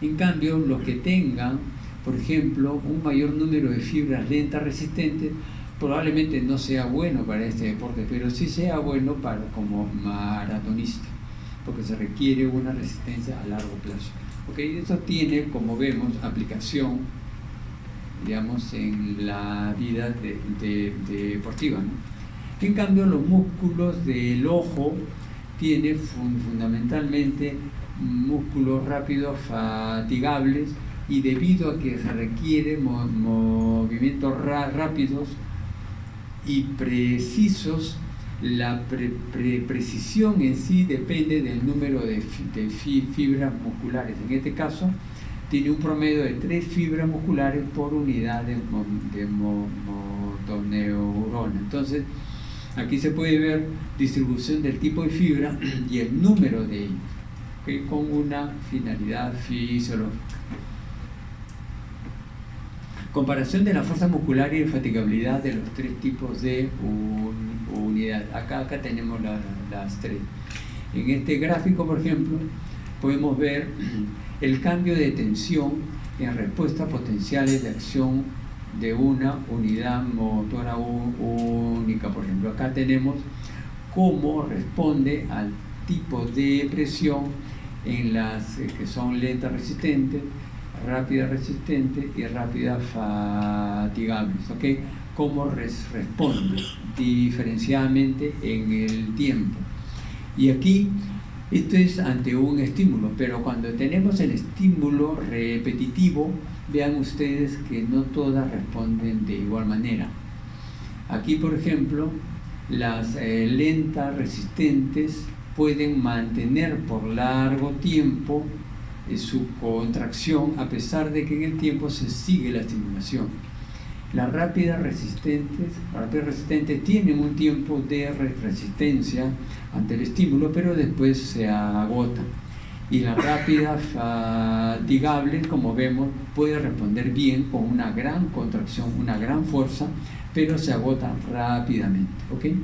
En cambio, los que tengan, por ejemplo, un mayor número de fibras lentas resistentes, probablemente no sea bueno para este deporte, pero sí sea bueno como maratonista, porque se requiere una resistencia a largo plazo. ¿Okay? Eso tiene, como vemos, aplicación, digamos, en la vida deportiva, ¿no? En cambio, los músculos del ojo tienen fundamentalmente músculos rápidos fatigables, y debido a que se requieren movimientos rápidos y precisos, la precisión en sí depende del número de fibras musculares. En este caso, tiene un promedio de 3 fibras musculares por unidad de motoneurona. Entonces, aquí se puede ver distribución del tipo de fibra y el número de ellos, ¿okay? Con una finalidad fisiológica. Comparación de la fuerza muscular y de fatigabilidad de los 3 tipos de unidad. Acá tenemos las 3. En este gráfico, por ejemplo, podemos ver el cambio de tensión en respuesta a potenciales de acción de una unidad motora única. Por ejemplo, acá tenemos cómo responde al tipo de presión en las que son lentas resistentes, rápida resistente y rápida fatigables, ¿okay? Cómo responde diferenciadamente en el tiempo. Y aquí esto es ante un estímulo, pero cuando tenemos el estímulo repetitivo, vean ustedes que no todas responden de igual manera. Aquí, por ejemplo, las lentas resistentes pueden mantener por largo tiempo su contracción a pesar de que en el tiempo se sigue la estimulación. Las rápidas resistentes tienen un tiempo de resistencia ante el estímulo, pero después se agotan. Y las rápidas fatigables, como vemos, puede responder bien con una gran contracción, una gran fuerza, pero se agotan rápidamente. ¿Okay?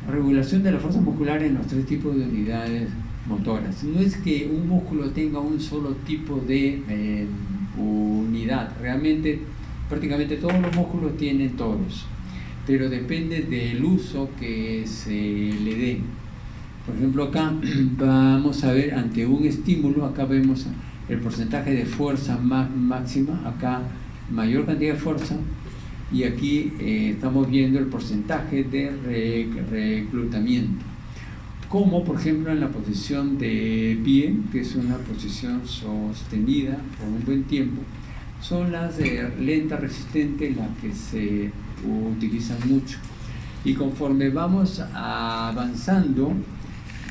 Regulación de la fuerza muscular en los 3 tipos de unidades motoras. No es que un músculo tenga un solo tipo de unidad. Realmente, prácticamente todos los músculos tienen todos, pero depende del uso que se le dé. Por ejemplo, acá vamos a ver ante un estímulo, acá vemos el porcentaje de fuerza máxima, acá mayor cantidad de fuerza, y aquí estamos viendo el porcentaje de reclutamiento. Como por ejemplo en la posición de pie, que es una posición sostenida por un buen tiempo, son las lentas resistentes las que se utilizan mucho. Y conforme vamos avanzando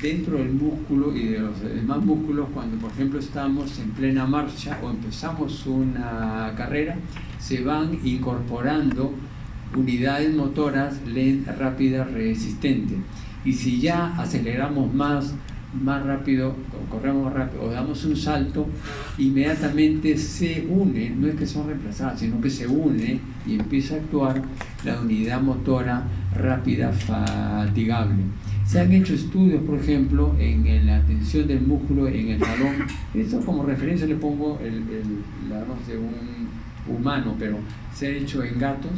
dentro del músculo y de los demás músculos, cuando por ejemplo estamos en plena marcha o empezamos una carrera, se van incorporando unidades motoras rápidas resistentes. Y si ya aceleramos más más rápido, corremos más rápido o damos un salto, inmediatamente se une, no es que son reemplazadas, sino que se une y empieza a actuar la unidad motora rápida fatigable. Se han hecho estudios, por ejemplo, en la tensión del músculo en el talón. Esto como referencia le pongo la voz de un humano, pero se ha hecho en gatos.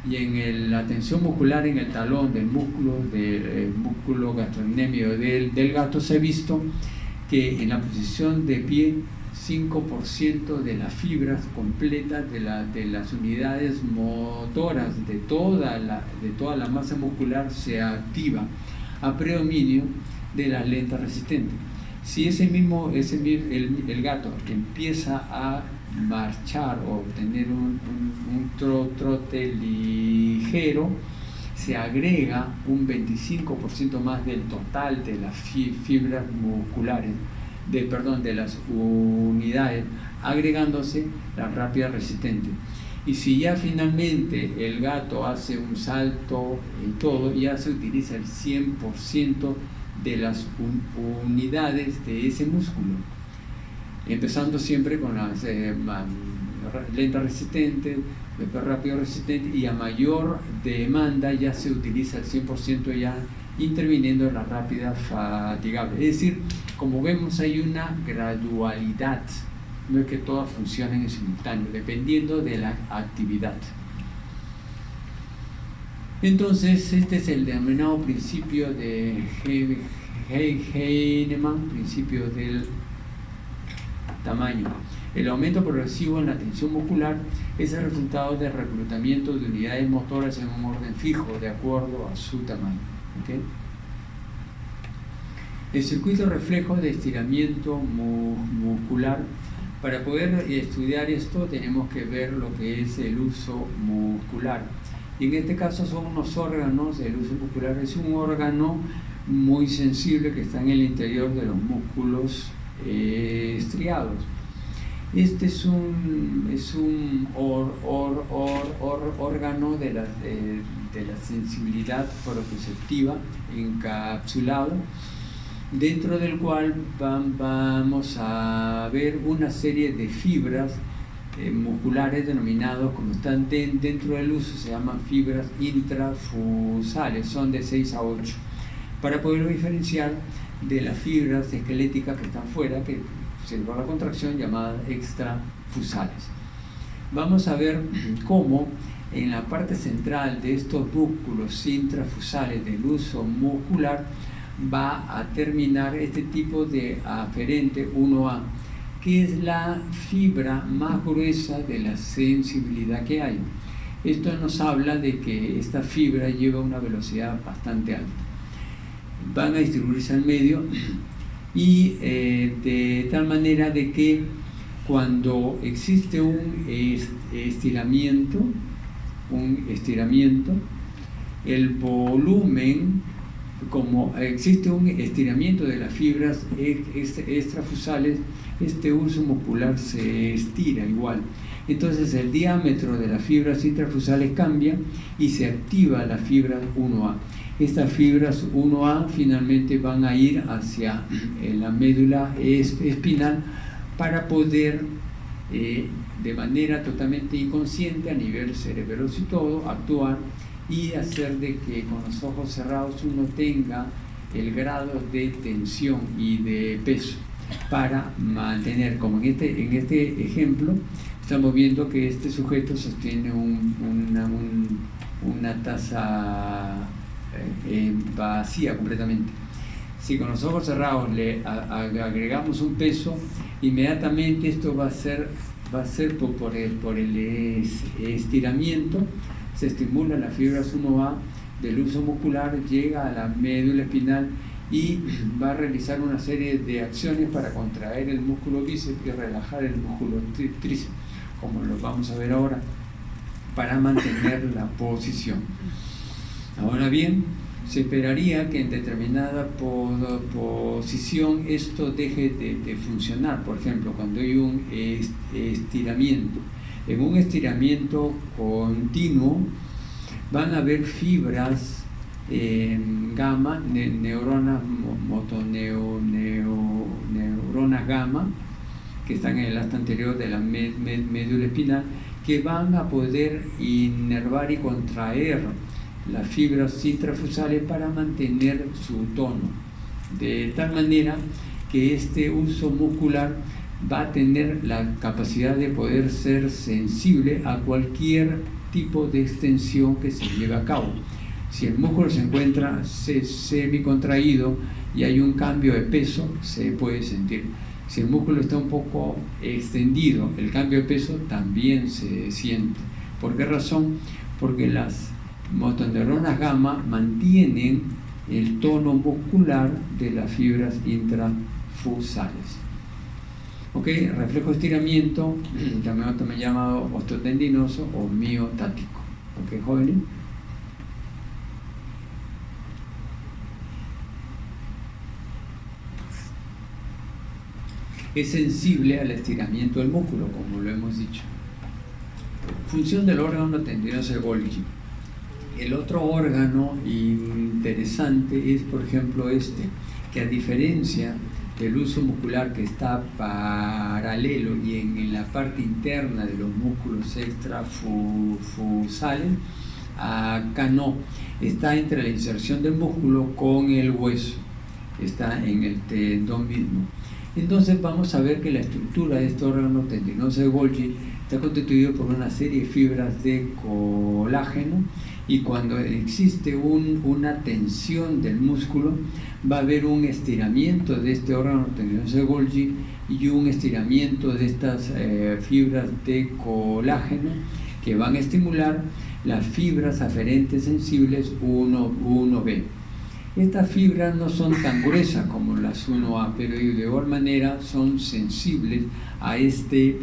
Y en la tensión muscular en el talón del músculo gastrocnemio del gato, se ha visto que en la posición de pie 5% de las fibras completas de las unidades motoras de toda la masa muscular se activa a predominio de la lenta resistente. Si el gato que empieza a marchar o tener un trote ligero, se agrega un 25% más del total de las fibras musculares, de las unidades, agregándose la rápida resistente. Y si ya finalmente el gato hace un salto y todo, ya se utiliza el 100% de las unidades de ese músculo, empezando siempre con las lenta resistente, rápido resistente, y a mayor demanda ya se utiliza el 100% ya interviniendo en la rápida fatigable. Es decir, como vemos, hay una gradualidad, no es que todas funcionen en simultáneo, dependiendo de la actividad. Entonces, este es el denominado principio de Heinemann, principio del tamaño. El aumento progresivo en la tensión muscular es el resultado del reclutamiento de unidades motoras en un orden fijo de acuerdo a su tamaño. ¿Okay? El circuito reflejo de estiramiento muscular. Para poder estudiar esto tenemos que ver lo que es el uso muscular. Y en este caso son unos órganos. El uso muscular es un órgano muy sensible que está en el interior de los músculos estriados. Este es un órgano de la sensibilidad proprioceptiva encapsulado, dentro del cual vamos a ver una serie de fibras musculares denominados, como están dentro del uso, se llaman fibras intrafusales, son de 6 a 8, para poderlo diferenciar de las fibras esqueléticas que están fuera, que se va a la contracción, llamadas extrafusales. Vamos a ver cómo en la parte central de estos músculos intrafusales del uso muscular va a terminar este tipo de aferente 1A, que es la fibra más gruesa de la sensibilidad que hay. Esto nos habla de que esta fibra lleva una velocidad bastante alta. Van a distribuirse al medio y de tal manera de que cuando existe un estiramiento, el volumen, como existe un estiramiento de las fibras extrafusales, este uso muscular se estira igual. Entonces el diámetro de las fibras intrafusales cambia y se activa la fibra 1A. Estas fibras 1A finalmente van a ir hacia la médula espinal para poder, de manera totalmente inconsciente a nivel cerebroso y todo, actuar y hacer de que con los ojos cerrados uno tenga el grado de tensión y de peso para mantener, como en este ejemplo, estamos viendo que este sujeto sostiene una taza vacía completamente. Si con los ojos cerrados le agregamos un peso, inmediatamente esto va a ser por el estiramiento, se estimula las fibras 1A del uso muscular, llega a la médula espinal y va a realizar una serie de acciones para contraer el músculo bíceps y relajar el músculo tríceps, como lo vamos a ver ahora, para mantener la posición. Ahora bien, se esperaría que en determinada posición esto deje de funcionar. Por ejemplo, cuando hay un estiramiento. En un estiramiento continuo van a haber fibras gamma, neuronas motoneuronas gamma que están en el asta anterior de la médula espinal, que van a poder inervar y contraer las fibras intrafusales para mantener su tono, de tal manera que este uso muscular va a tener la capacidad de poder ser sensible a cualquier tipo de extensión que se lleve a cabo. Si el músculo se encuentra semicontraído y hay un cambio de peso, se puede sentir. Si el músculo está un poco extendido, el cambio de peso también se siente. ¿Por qué razón? Porque las motoneuronas gamma mantienen el tono muscular de las fibras intrafusales. ¿Ok? Reflejo de estiramiento, también llamado osteotendinoso o miotático. ¿Ok, jóvenes? Es sensible al estiramiento del músculo, como lo hemos dicho. Función del órgano tendinoso de Golgi. El otro órgano interesante es, por ejemplo, que a diferencia del uso muscular que está paralelo y en la parte interna de los músculos extrafusales, acá no, está entre la inserción del músculo con el hueso, está en el tendón mismo. Entonces vamos a ver que la estructura de este órgano tendinoso de Golgi está constituido por una serie de fibras de colágeno, y cuando existe una tensión del músculo va a haber un estiramiento de este órgano tendinoso de Golgi y un estiramiento de estas fibras de colágeno que van a estimular las fibras aferentes sensibles 1B. Estas fibras no son tan gruesas como las 1A, pero de igual manera son sensibles a este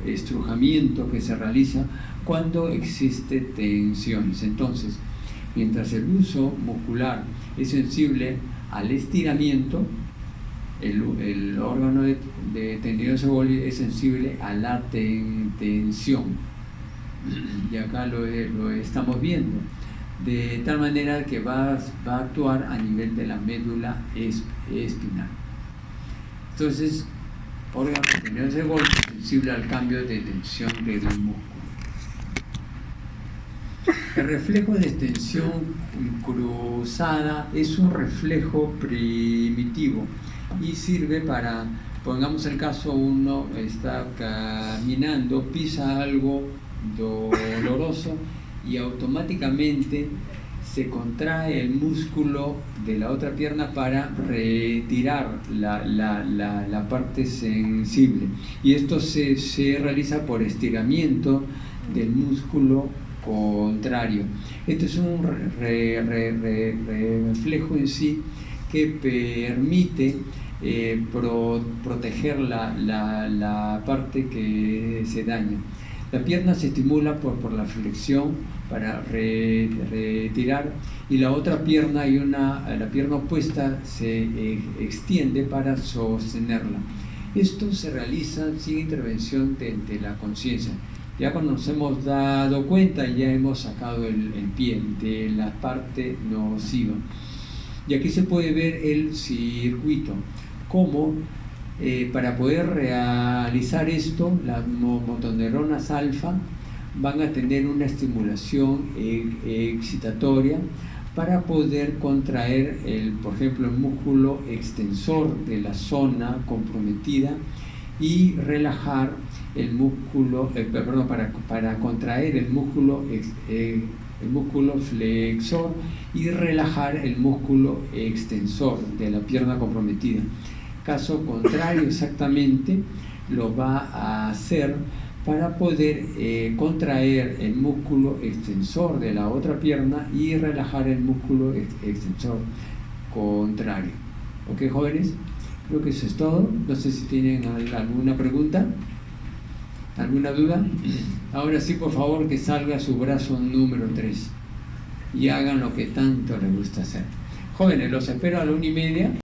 estrujamiento que se realiza cuando existe tensiones. Entonces, mientras el uso muscular es sensible al estiramiento, el órgano de tendinoso de Golgi es sensible a la tensión. Y acá lo estamos viendo. De tal manera que va a actuar a nivel de la médula espinal. Entonces, órgano tendinoso de Golgi es sensible al cambio de tensión del músculo. El reflejo de extensión cruzada es un reflejo primitivo y sirve para, pongamos el caso, uno está caminando, pisa algo doloroso y automáticamente se contrae el músculo de la otra pierna para retirar la parte sensible, y esto se realiza por estiramiento del músculo contrario. Este es un reflejo en sí que permite proteger la parte que se daña. La pierna se estimula por la flexión para retirar, y la otra pierna la pierna opuesta se extiende para sostenerla. Esto se realiza sin intervención de la conciencia. Ya cuando nos hemos dado cuenta, ya hemos sacado el pie de la parte nociva. Y aquí se puede ver el circuito, cómo para poder realizar esto, las motoneuronas alfa van a tener una estimulación excitatoria para poder contraer, por ejemplo, el músculo extensor de la zona comprometida y relajar el músculo, para contraer el músculo flexor y relajar el músculo extensor de la pierna comprometida. Caso contrario, exactamente lo va a hacer para poder contraer el músculo extensor de la otra pierna y relajar el músculo extensor contrario. ¿Ok, jóvenes? Creo que eso es todo. No sé si tienen alguna pregunta, alguna duda. Ahora sí, por favor, que salga su brazo número 3 y hagan lo que tanto les gusta hacer. Jóvenes, los espero a la 1:30.